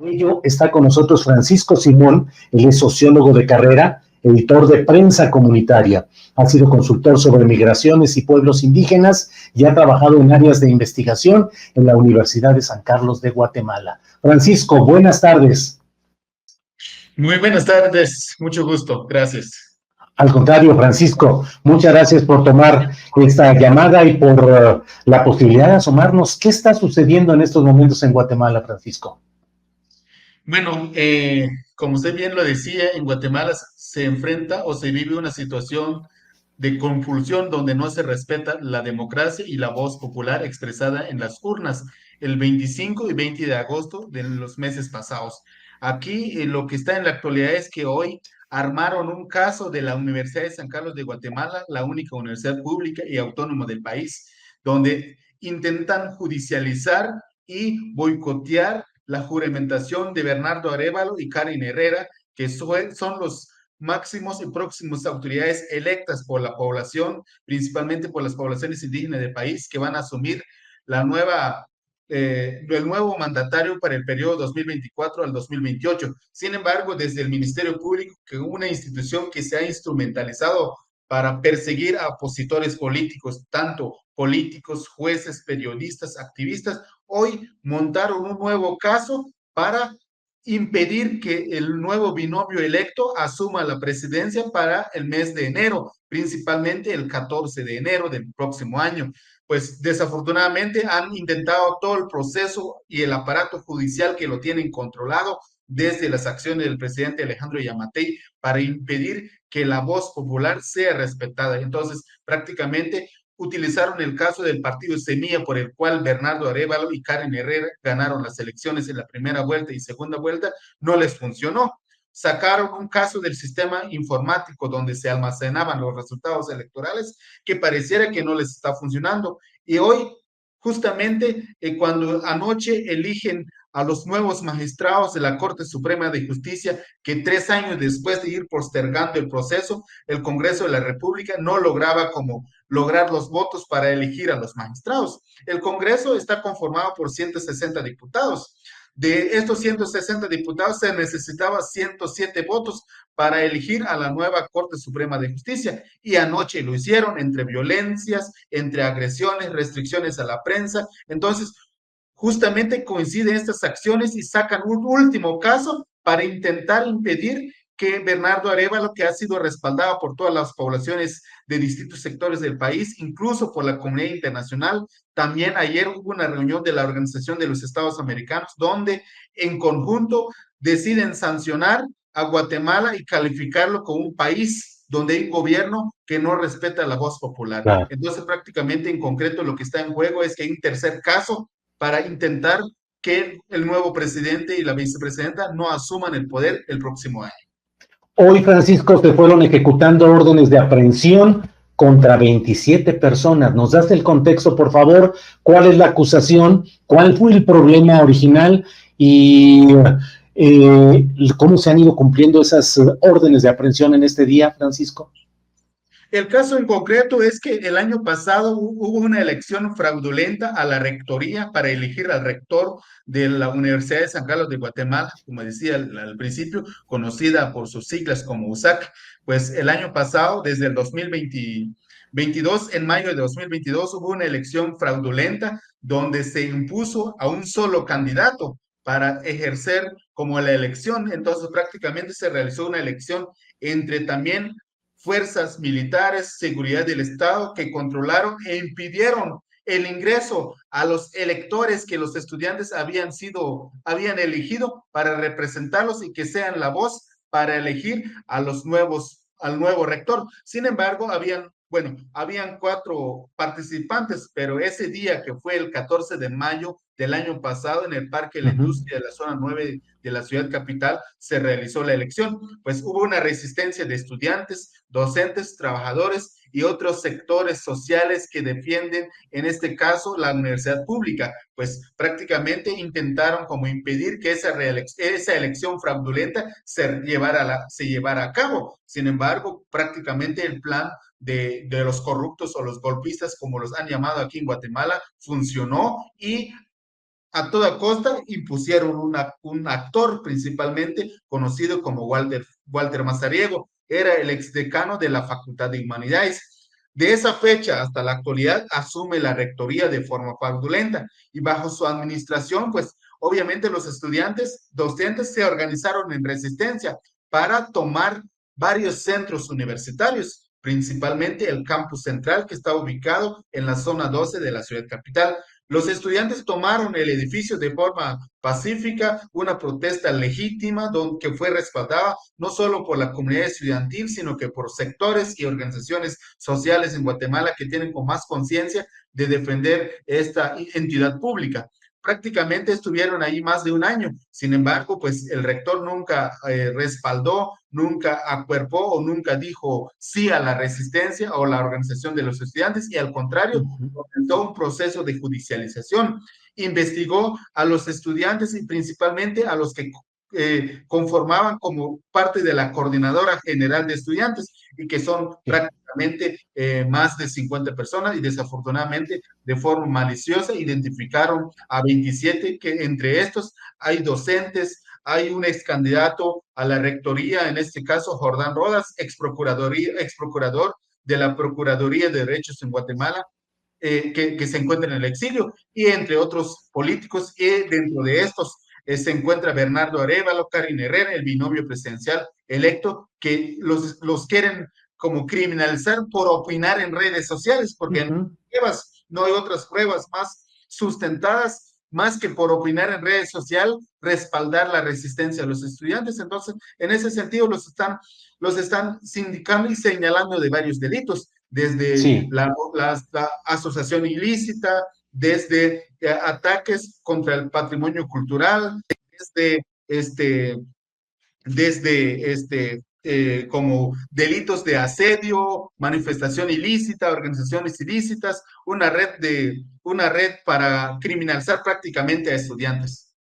Ello está con nosotros Francisco Simón, él es sociólogo de carrera, editor de Prensa Comunitaria, ha sido consultor sobre migraciones y pueblos indígenas y ha trabajado en áreas de investigación en la Universidad de San Carlos de Guatemala. Francisco, buenas tardes. Muy buenas tardes, mucho gusto, gracias. Al contrario, Francisco, muchas gracias por tomar esta llamada y por la posibilidad de asomarnos. ¿Qué está sucediendo en estos momentos en Guatemala, Francisco? Bueno, como usted bien lo decía, en Guatemala se enfrenta o se vive una situación de confusión donde no se respeta la democracia y la voz popular expresada en las urnas el 25 y 20 de agosto de los meses pasados. Aquí lo que está en la actualidad es que hoy armaron un caso de la Universidad de San Carlos de Guatemala, la única universidad pública y autónoma del país, donde intentan judicializar y boicotear la juramentación de Bernardo Arévalo y Karen Herrera, que son los máximos y próximos autoridades electas por la población, principalmente por las poblaciones indígenas del país, que van a asumir el nuevo mandatario para el periodo 2024 al 2028. Sin embargo, desde el Ministerio Público, que es una institución que se ha instrumentalizado para perseguir a opositores políticos, tanto políticos, jueces, periodistas, activistas, hoy montaron un nuevo caso para impedir que el nuevo binomio electo asuma la presidencia para el mes de enero, principalmente el 14 de enero del próximo año. Pues desafortunadamente han intentado todo el proceso y el aparato judicial que lo tienen controlado desde las acciones del presidente Alejandro Yamatei para impedir que la voz popular sea respetada. Entonces, prácticamente utilizaron el caso del partido Semilla, por el cual Bernardo Arévalo y Karen Herrera ganaron las elecciones en la primera vuelta y segunda vuelta, no les funcionó. Sacaron un caso del sistema informático donde se almacenaban los resultados electorales que pareciera que no les está funcionando. Y hoy, justamente, cuando anoche eligen a los nuevos magistrados de la Corte Suprema de Justicia, que 3 años después de ir postergando el proceso, el Congreso de la República no lograba lograr los votos para elegir a los magistrados. El Congreso está conformado por 160 diputados. De estos 160 diputados se necesitaba 107 votos para elegir a la nueva Corte Suprema de Justicia. Y anoche lo hicieron entre violencias, entre agresiones, restricciones a la prensa. Entonces, justamente coinciden estas acciones y sacan un último caso para intentar impedir que Bernardo Arévalo, que ha sido respaldado por todas las poblaciones de distintos sectores del país, incluso por la comunidad internacional. También ayer hubo una reunión de la Organización de los Estados Americanos, donde en conjunto deciden sancionar a Guatemala y calificarlo como un país donde hay un gobierno que no respeta la voz popular. Claro. Entonces, prácticamente en concreto lo que está en juego es que hay un tercer caso para intentar que el nuevo presidente y la vicepresidenta no asuman el poder el próximo año. Hoy, Francisco, se fueron ejecutando órdenes de aprehensión contra 27 personas. ¿Nos das el contexto, por favor? ¿Cuál es la acusación? ¿Cuál fue el problema original? Y cómo se han ido cumpliendo esas órdenes de aprehensión en este día, Francisco. El caso en concreto es que el año pasado hubo una elección fraudulenta a la rectoría para elegir al rector de la Universidad de San Carlos de Guatemala, como decía al principio, conocida por sus siglas como USAC. Pues el año pasado, desde el 2022, en mayo de 2022, hubo una elección fraudulenta donde se impuso a un solo candidato para ejercer como la elección. Entonces prácticamente se realizó una elección entre también fuerzas militares, seguridad del Estado, que controlaron e impidieron el ingreso a los electores que los estudiantes habían elegido para representarlos y que sean la voz para elegir al nuevo rector. Sin embargo, habían 4 participantes, pero ese día que fue el 14 de mayo del año pasado en el Parque de la Industria de la zona 9 de la ciudad capital se realizó la elección. Pues hubo una resistencia de estudiantes, docentes, trabajadores y otros sectores sociales que defienden, en este caso, la universidad pública. Pues prácticamente intentaron como impedir que esa elección fraudulenta se llevara a cabo. Sin embargo, prácticamente el plan de los corruptos o los golpistas, como los han llamado aquí en Guatemala, funcionó y a toda costa impusieron un actor principalmente conocido como Walter Mazariego, era el exdecano de la Facultad de Humanidades. De esa fecha hasta la actualidad asume la rectoría de forma fraudulenta y bajo su administración, pues obviamente los estudiantes docentes se organizaron en resistencia para tomar varios centros universitarios, principalmente el campus central que está ubicado en la zona 12 de la ciudad capital. Los estudiantes tomaron el edificio de forma pacífica, una protesta legítima que fue respaldada no solo por la comunidad estudiantil, sino que por sectores y organizaciones sociales en Guatemala que tienen con más conciencia de defender esta entidad pública. Prácticamente estuvieron ahí más de un año. Sin embargo, pues el rector nunca respaldó, nunca acuerpó o nunca dijo sí a la resistencia o la organización de los estudiantes y al contrario, comenzó un proceso de judicialización. Investigó a los estudiantes y principalmente a los que conformaban como parte de la Coordinadora General de Estudiantes y que son prácticamente más de 50 personas y desafortunadamente de forma maliciosa identificaron a 27 que entre estos hay docentes, hay un ex candidato a la rectoría, en este caso Jordán Rodas, ex procurador de la Procuraduría de Derechos en Guatemala, que se encuentra en el exilio, y entre otros políticos, y dentro de estos se encuentra Bernardo Arévalo, Karin Herrera, el binomio presidencial electo, que los quieren como criminalizar por opinar en redes sociales, porque no hay otras pruebas más sustentadas más que por opinar en redes sociales, respaldar la resistencia de los estudiantes. Entonces, en ese sentido, los están sindicando y señalando de varios delitos, desde la asociación ilícita, desde ataques contra el patrimonio cultural, desde como delitos de asedio, manifestación ilícita, organizaciones ilícitas, una red para criminalizar prácticamente a estudiantes.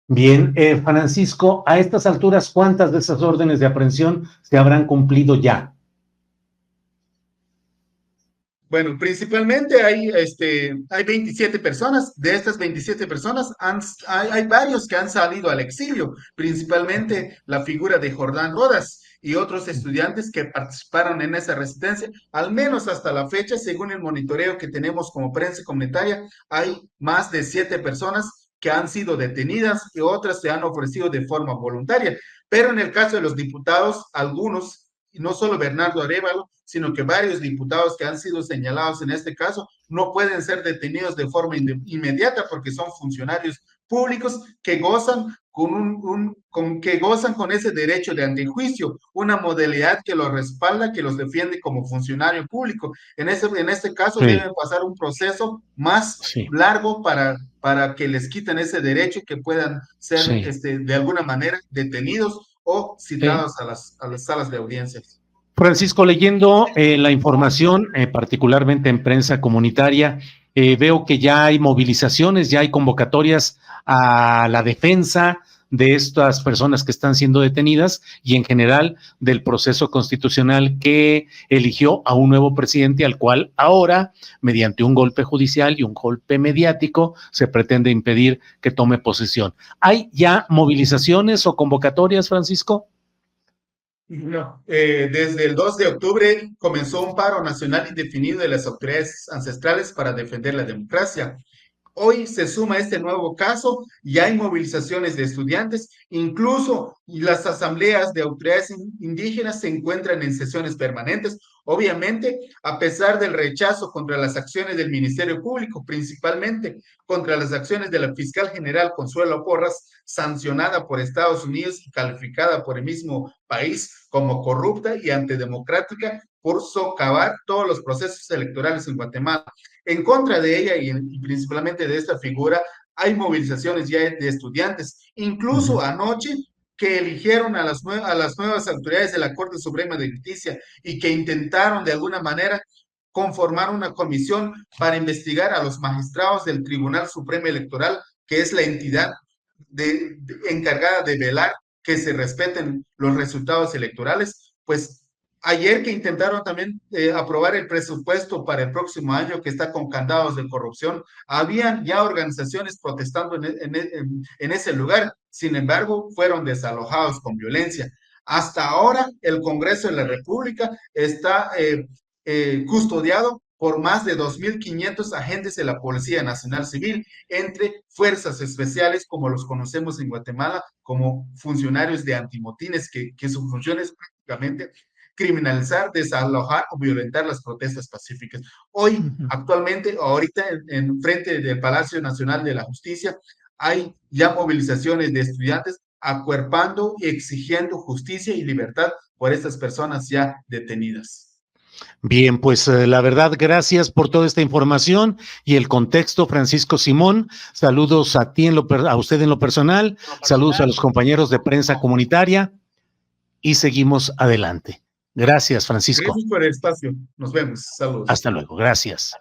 Bien, Francisco, a estas alturas, ¿cuántas de esas órdenes de aprehensión se habrán cumplido ya? Bueno, principalmente hay 27 personas. De estas 27 personas, hay varios que han salido al exilio, principalmente la figura de Jordán Rodas y otros estudiantes que participaron en esa resistencia. Al menos hasta la fecha, según el monitoreo que tenemos como prensa comunitaria, hay más de 7 personas que han sido detenidas y otras se han ofrecido de forma voluntaria. Pero en el caso de los diputados, algunos y no solo Bernardo Arévalo, sino que varios diputados que han sido señalados en este caso no pueden ser detenidos de forma inmediata porque son funcionarios públicos que gozan con ese derecho de antejuicio, una modalidad que los respalda, que los defiende como funcionario público. En este caso deben pasar un proceso más largo para que les quiten ese derecho y que puedan ser de alguna manera detenidos o citados a las salas de audiencias. Francisco, leyendo la información, particularmente en prensa comunitaria, veo que ya hay movilizaciones, ya hay convocatorias a la defensa de estas personas que están siendo detenidas y en general del proceso constitucional que eligió a un nuevo presidente al cual ahora, mediante un golpe judicial y un golpe mediático, se pretende impedir que tome posesión. ¿Hay ya movilizaciones o convocatorias, Francisco? No, desde el 2 de octubre comenzó un paro nacional indefinido de las autoridades ancestrales para defender la democracia. Hoy se suma este nuevo caso y hay movilizaciones de estudiantes, incluso las asambleas de autoridades indígenas se encuentran en sesiones permanentes, obviamente a pesar del rechazo contra las acciones del Ministerio Público, principalmente contra las acciones de la fiscal general Consuelo Porras, sancionada por Estados Unidos y calificada por el mismo país como corrupta y antidemocrática por socavar todos los procesos electorales en Guatemala. En contra de ella y principalmente de esta figura, hay movilizaciones ya de estudiantes. Incluso anoche que eligieron a las nuevas autoridades de la Corte Suprema de Justicia y que intentaron de alguna manera conformar una comisión para investigar a los magistrados del Tribunal Supremo Electoral, que es la entidad encargada de velar que se respeten los resultados electorales, pues Ayer que intentaron también aprobar el presupuesto para el próximo año que está con candados de corrupción, habían ya organizaciones protestando en ese lugar, sin embargo, fueron desalojados con violencia. Hasta ahora, el Congreso de la República está custodiado por más de 2.500 agentes de la Policía Nacional Civil, entre fuerzas especiales, como los conocemos en Guatemala, como funcionarios de antimotines, que su función es prácticamente criminalizar, desalojar o violentar las protestas pacíficas. Hoy, actualmente, ahorita en frente del Palacio Nacional de la Justicia, hay ya movilizaciones de estudiantes acuerpando y exigiendo justicia y libertad por estas personas ya detenidas. Bien, pues la verdad, gracias por toda esta información y el contexto, Francisco Simón. Saludos a ti, a usted en lo personal, saludos a los compañeros de prensa comunitaria y seguimos adelante. Gracias, Francisco. Gracias por el espacio. Nos vemos. Saludos. Hasta luego. Gracias.